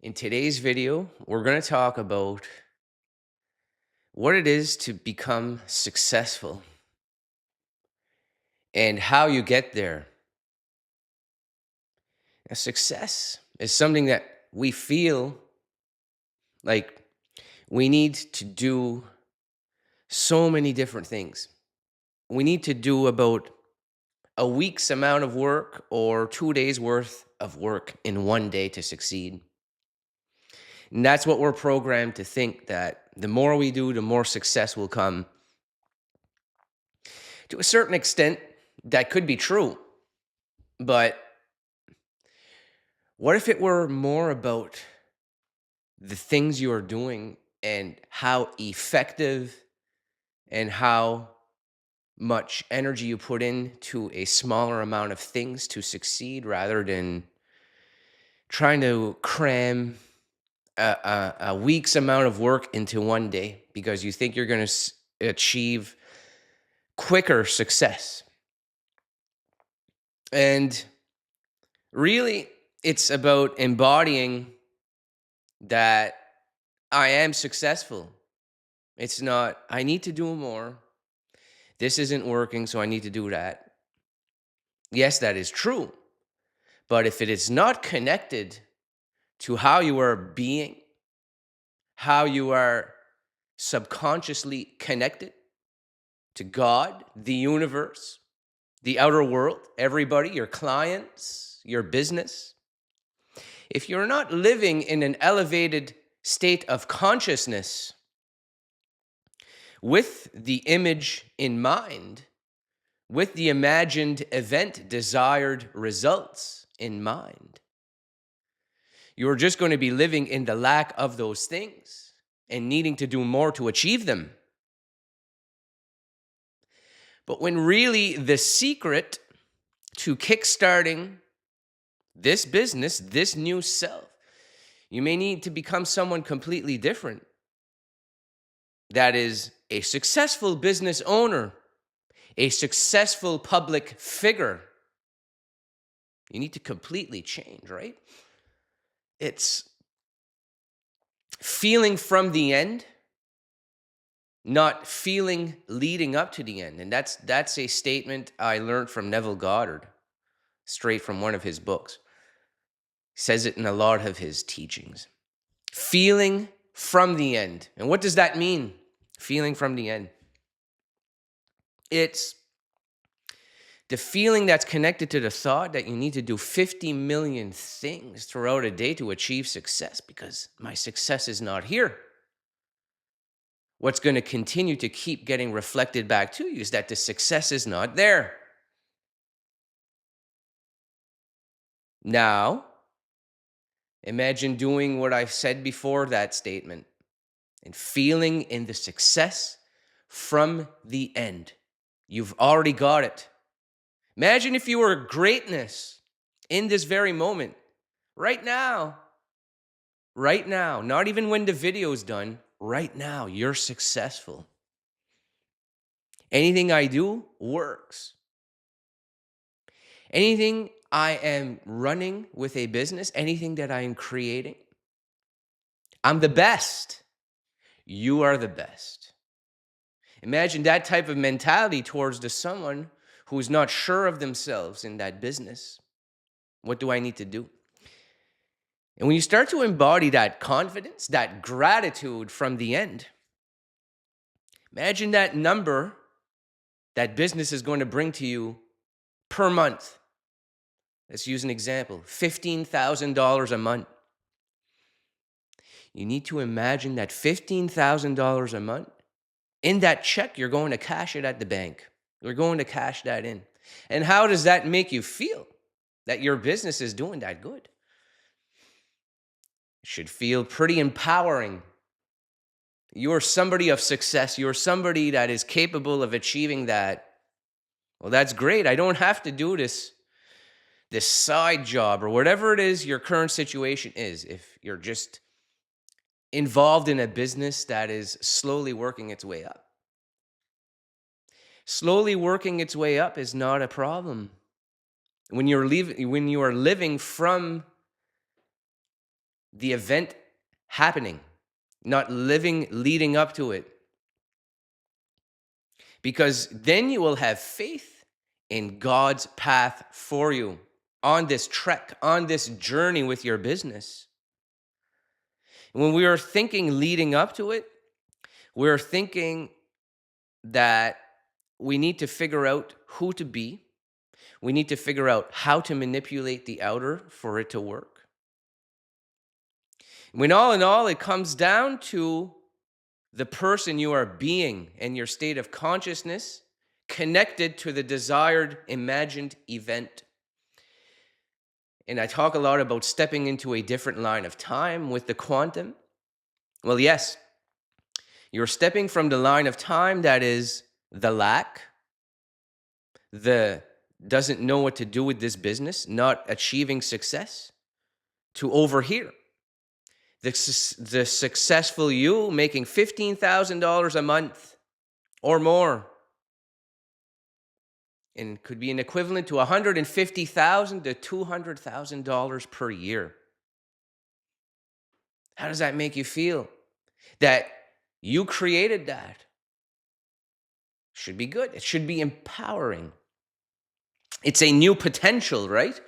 In today's video, we're going to talk about what it is to become successful and how you get there. Now, success is something that we feel like we need to do so many different things. We need to do about a week's amount of work or 2 days worth of work in one day to succeed. And that's what we're programmed to think, that the more we do, the more success will come. To a certain extent, that could be true. But what if it were more about the things you are doing and how effective and how much energy you put into a smaller amount of things to succeed, rather than trying to cram a week's amount of work into one day because you think you're going to achieve quicker success? And really, it's about embodying that I am successful. It's not, I need to do more. This isn't working, so I need to do that. Yes, that is true. But if it is not connected to how you are being, how you are subconsciously connected to God, the universe, the outer world, everybody, your clients, your business, if you're not living in an elevated state of consciousness with the image in mind, with the imagined event, desired results in mind, you're just going to be living in the lack of those things and needing to do more to achieve them. But when really the secret to kickstarting this business, this new self, you may need to become someone completely different. That is a successful business owner, a successful public figure. You need to completely change, right? It's feeling from the end, not feeling leading up to the end. And that's a statement I learned from Neville Goddard, straight from one of his books. He says it in a lot of his teachings. Feeling from the end. And what does that mean? Feeling from the end. It's the feeling that's connected to the thought that you need to do 50 million things throughout a day to achieve success, because my success is not here. What's going to continue to keep getting reflected back to you is that the success is not there. Now, imagine doing what I've said before that statement and feeling in the success from the end. You've already got it. Imagine if you were greatness in this very moment, right now, not even when the video is done, right now, you're successful. Anything I do works. Anything I am running with a business, anything that I am creating, I'm the best. You are the best. Imagine that type of mentality towards someone who's not sure of themselves in that business. What do I need to do? And when you start to embody that confidence, that gratitude from the end, imagine that number that business is going to bring to you per month. Let's use an example, $15,000 a month. You need to imagine that $15,000 a month, in that check, you're going to cash it at the bank. You're going to cash that in. And how does that make you feel that your business is doing that good? It should feel pretty empowering. You're somebody of success. You're somebody that is capable of achieving that. Well, that's great. I don't have to do this side job or whatever it is your current situation is. If you're just involved in a business that is slowly working its way up. Slowly working its way up is not a problem. When you are living from the event happening, not living leading up to it. Because then you will have faith in God's path for you on this trek, on this journey with your business. When we are thinking leading up to it, we're thinking that we need to figure out who to be. We need to figure out how to manipulate the outer for it to work. When all in all, it comes down to the person you are being and your state of consciousness connected to the desired imagined event. And I talk a lot about stepping into a different line of time with the quantum. Well, yes, you're stepping from the line of time that is the lack, the doesn't know what to do with this business, not achieving success, to over here. The successful you making $15,000 a month or more. And could be an equivalent to $150,000 to $200,000 per year. How does that make you feel? That you created that. Should be good. It should be empowering. It's a new potential, right?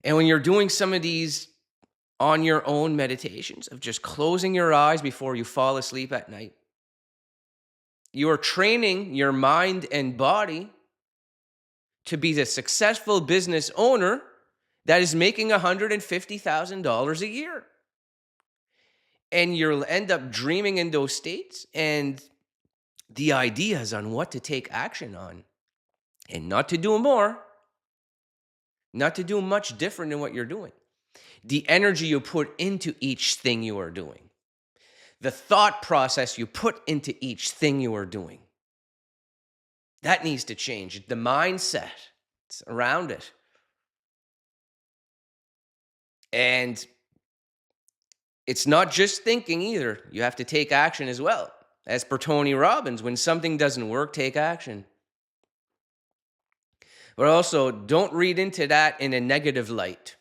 And when you're doing some of these on your own meditations of just closing your eyes before you fall asleep at night, you are training your mind and body to be the successful business owner that is making $150,000 a year. And you'll end up dreaming in those states and the ideas on what to take action on and not to do more, not to do much different than what you're doing. The energy you put into each thing you are doing, the thought process you put into each thing you are doing, that needs to change. The mindset around it. And it's not just thinking either. You have to take action as well. As per Tony Robbins, when something doesn't work, take action. But also, don't read into that in a negative light.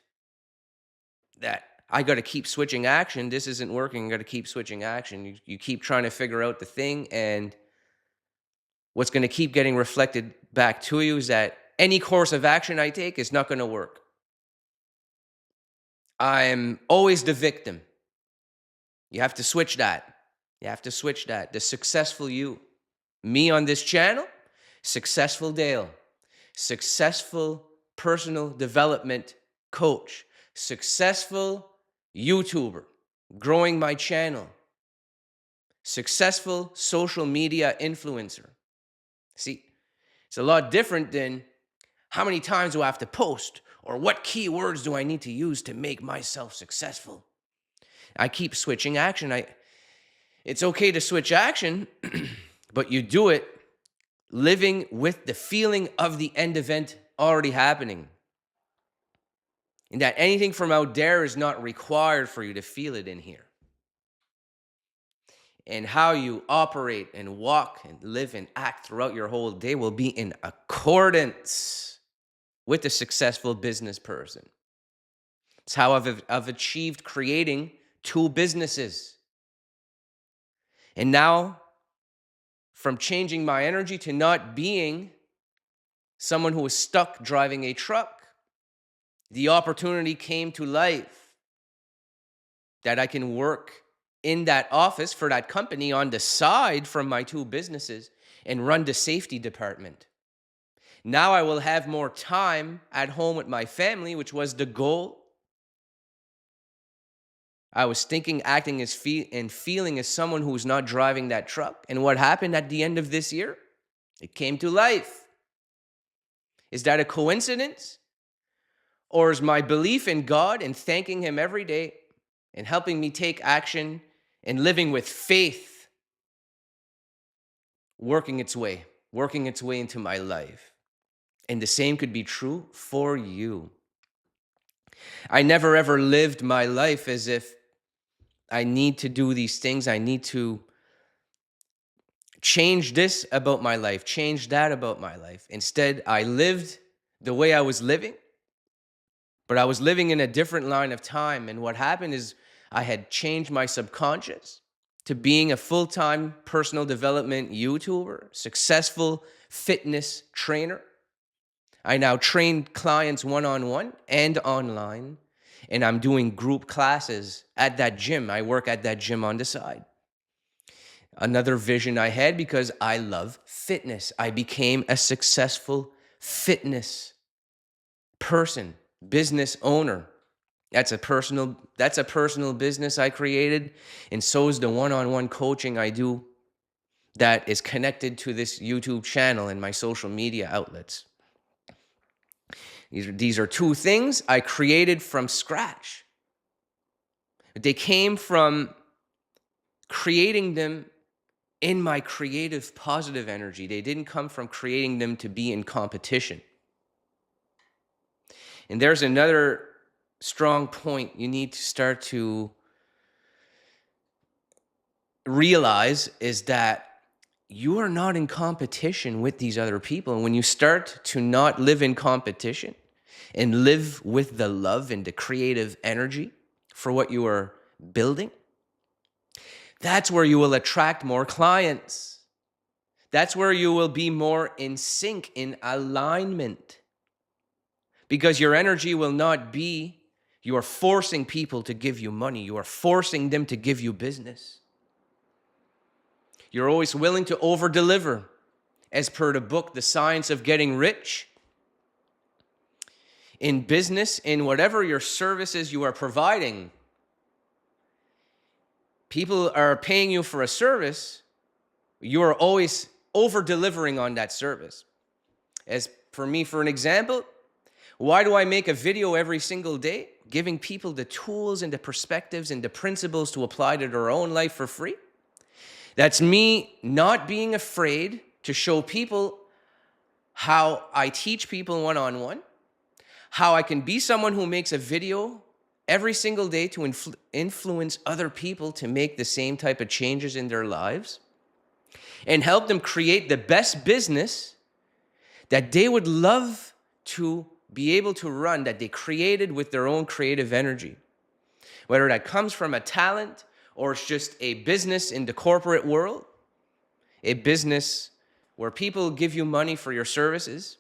That I got to keep switching action. This isn't working. I got to keep switching action. You keep trying to figure out the thing, and what's going to keep getting reflected back to you is that any course of action I take is not going to work. I'm always the victim. You have to switch that. You have to switch that. The successful you. Me on this channel, successful Dale. Successful personal development coach. Successful YouTuber. Growing my channel. Successful social media influencer. See, it's a lot different than how many times do I have to post or what keywords do I need to use to make myself successful. I keep switching action. It's okay to switch action, but you do it living with the feeling of the end event already happening. And that anything from out there is not required for you to feel it in here. And how you operate and walk and live and act throughout your whole day will be in accordance with a successful business person. It's how I've achieved creating 2 businesses. And now, from changing my energy to not being someone who is stuck driving a truck, the opportunity came to life that I can work in that office for that company on the side from my 2 businesses and run the safety department. Now I will have more time at home with my family, which was the goal. I was thinking, acting as and feeling as someone who was not driving that truck. And what happened at the end of this year? It came to life. Is that a coincidence? Or is my belief in God and thanking Him every day and helping me take action and living with faith working its way into my life? And the same could be true for you. I never ever lived my life as if I need to do these things. I need to change this about my life, change that about my life. Instead, I lived the way I was living But I was living in a different line of time. And what happened is I had changed my subconscious to being a full-time personal development YouTuber, successful fitness trainer. I now train clients one-on-one and online, and I'm doing group classes at that gym. I work at that gym on the side. Another vision I had, because I love fitness, I became a successful fitness person, business owner. That's a personal business I created, and so is the one-on-one coaching I do that is connected to this YouTube channel and my social media outlets. These are two things I created from scratch. They came from creating them in my creative, positive energy. They didn't come from creating them to be in competition. And there's another strong point you need to start to realize, is that you are not in competition with these other people. And when you start to not live in competition and live with the love and the creative energy for what you are building, that's where you will attract more clients. That's where you will be more in sync, in alignment. Because your energy will not be, you are forcing people to give you money. You are forcing them to give you business. You're always willing to over-deliver. As per the book, The Science of Getting Rich. In business, in whatever your services you are providing, people are paying you for a service, you are always over-delivering on that service. As for me, for an example, why do I make a video every single day, giving people the tools and the perspectives and the principles to apply to their own life for free? That's me not being afraid to show people how I teach people one-on-one, how I can be someone who makes a video every single day to influence other people to make the same type of changes in their lives and help them create the best business that they would love to be able to run, that they created with their own creative energy. Whether that comes from a talent or it's just a business in the corporate world, a business where people give you money for your services.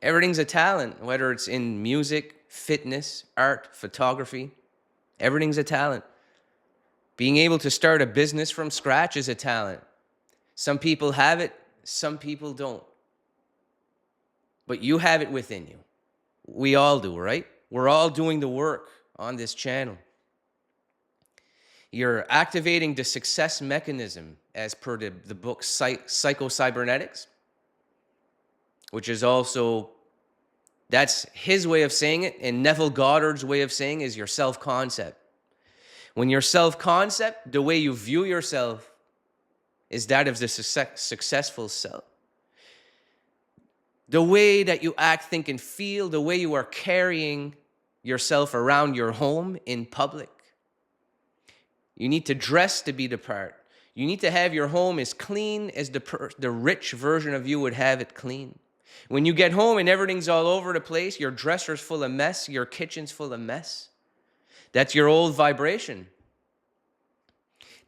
Everything's a talent, whether it's in music, fitness, art, photography. Everything's a talent. Being able to start a business from scratch is a talent. Some people have it, some people don't. But you have it within you. We all do, right? We're all doing the work on this channel. You're activating the success mechanism as per the book Psycho-Cybernetics, which is also, that's his way of saying it, and Neville Goddard's way of saying is your self-concept. When your self-concept, the way you view yourself, is that of the successful self. The way that you act, think, and feel, the way you are carrying yourself around your home in public. You need to dress to be the part. You need to have your home as clean as the rich version of you would have it clean. When you get home and everything's all over the place, your dresser's full of mess, your kitchen's full of mess, that's your old vibration.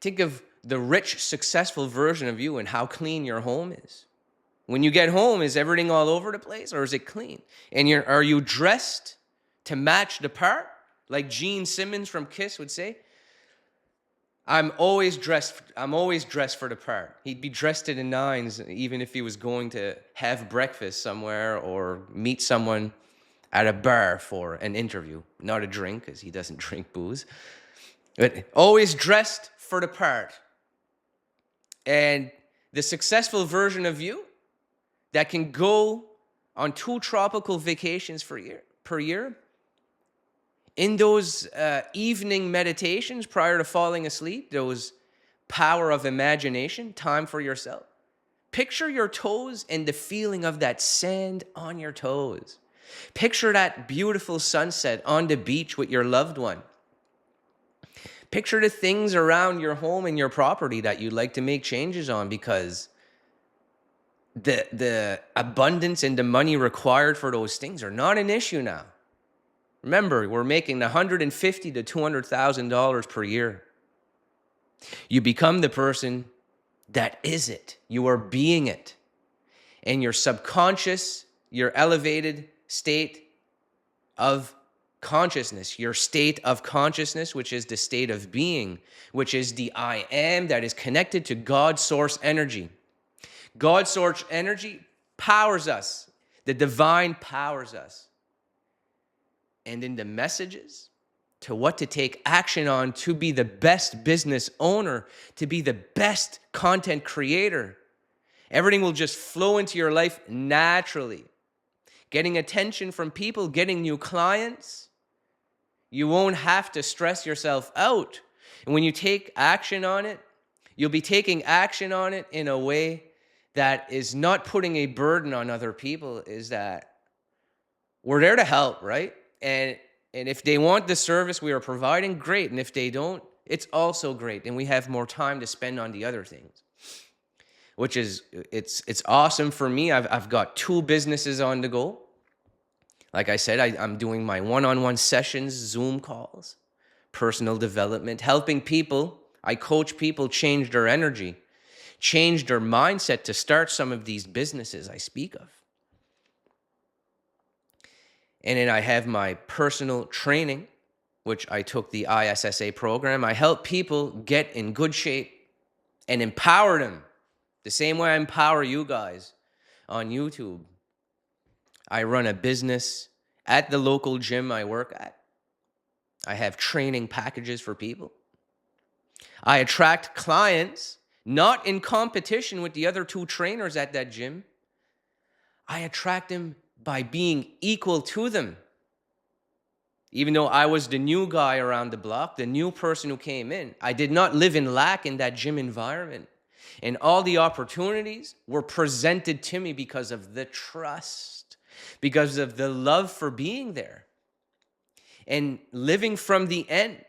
Think of the rich, successful version of you and how clean your home is. When you get home, is everything all over the place or is it clean? And are you dressed to match the part? Like Gene Simmons from Kiss would say, I'm always dressed for the part. He'd be dressed to the nines even if he was going to have breakfast somewhere or meet someone at a bar for an interview. Not a drink, because he doesn't drink booze. But always dressed for the part. And the successful version of you that can go on 2 tropical vacations per year, in those evening meditations prior to falling asleep, those power of imagination, time for yourself. Picture your toes and the feeling of that sand on your toes. Picture that beautiful sunset on the beach with your loved one. Picture the things around your home and your property that you'd like to make changes on, because the abundance and the money required for those things are not an issue now. Remember, we're making $150,000 to $200,000 per year. You become the person that is it. You are being it. And your subconscious, your elevated state of consciousness, your state of consciousness, which is the state of being, which is the I am that is connected to God's source energy. God's source energy powers us. The divine powers us. And in the messages to what to take action on to be the best business owner, to be the best content creator, everything will just flow into your life naturally. Getting attention from people, getting new clients, you won't have to stress yourself out. And when you take action on it, you'll be taking action on it in a way that is not putting a burden on other people, is that we're there to help, right? And if they want the service we are providing, great. And if they don't, it's also great. And we have more time to spend on the other things, which is, it's awesome for me. I've got 2 businesses on the go. Like I said, I'm doing my one-on-one sessions, Zoom calls, personal development, helping people. I coach people change their energy, change their mindset to start some of these businesses I speak of. And then I have my personal training, which I took the ISSA program. I help people get in good shape and empower them the same way I empower you guys on YouTube. I run a business at the local gym I work at. I have training packages for people. I attract clients, not in competition with the other 2 trainers at that gym. I attract them by being equal to them. Even though I was the new guy around the block, the new person who came in, I did not live in lack in that gym environment. And all the opportunities were presented to me because of the trust, because of the love for being there. And living from the end,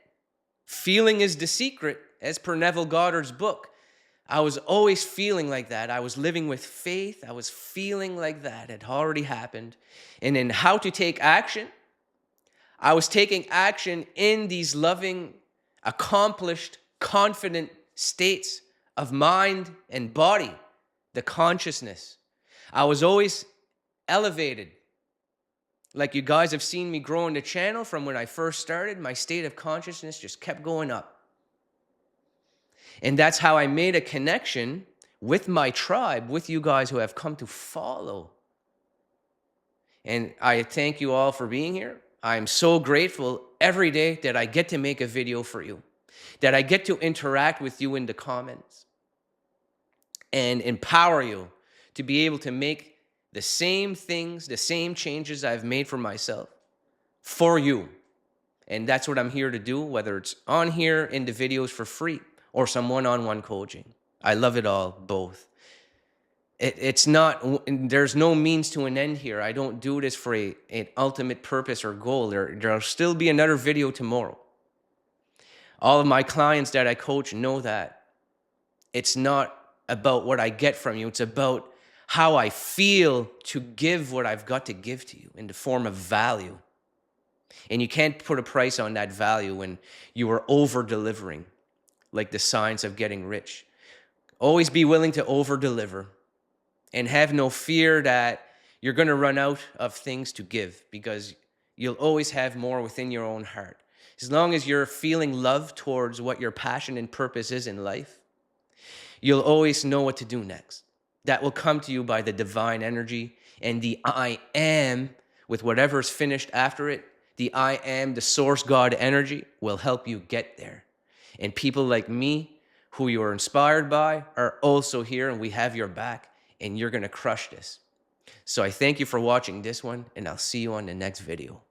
feeling is the secret, as per Neville Goddard's book. I was always feeling like that. I was living with faith. I was feeling like that. It had already happened. And in how to take action, I was taking action in these loving, accomplished, confident states of mind and body, the consciousness. I was always elevated. Like you guys have seen me grow in the channel from when I first started, my state of consciousness just kept going up. And that's how I made a connection with my tribe, with you guys who have come to follow. And I thank you all for being here. I'm so grateful every day that I get to make a video for you, that I get to interact with you in the comments and empower you to be able to make the same things, the same changes I've made for myself, for you. And that's what I'm here to do, whether it's on here in the videos for free or some one-on-one coaching. I love it all, both. It's not, there's no means to an end here. I don't do this for an ultimate purpose or goal. There'll still be another video tomorrow. All of my clients that I coach know that. It's not about what I get from you. It's about how I feel to give what I've got to give to you in the form of value. And you can't put a price on that value when you are over-delivering, like the science of getting rich. Always be willing to over-deliver and have no fear that you're going to run out of things to give, because you'll always have more within your own heart. As long as you're feeling love towards what your passion and purpose is in life, you'll always know what to do next. That will come to you by the divine energy, and the I am, with whatever's finished after it, the I am, the source God energy, will help you get there. And people like me, who you are inspired by, are also here, and we have your back, and you're going to crush this. So I thank you for watching this one, and I'll see you on the next video.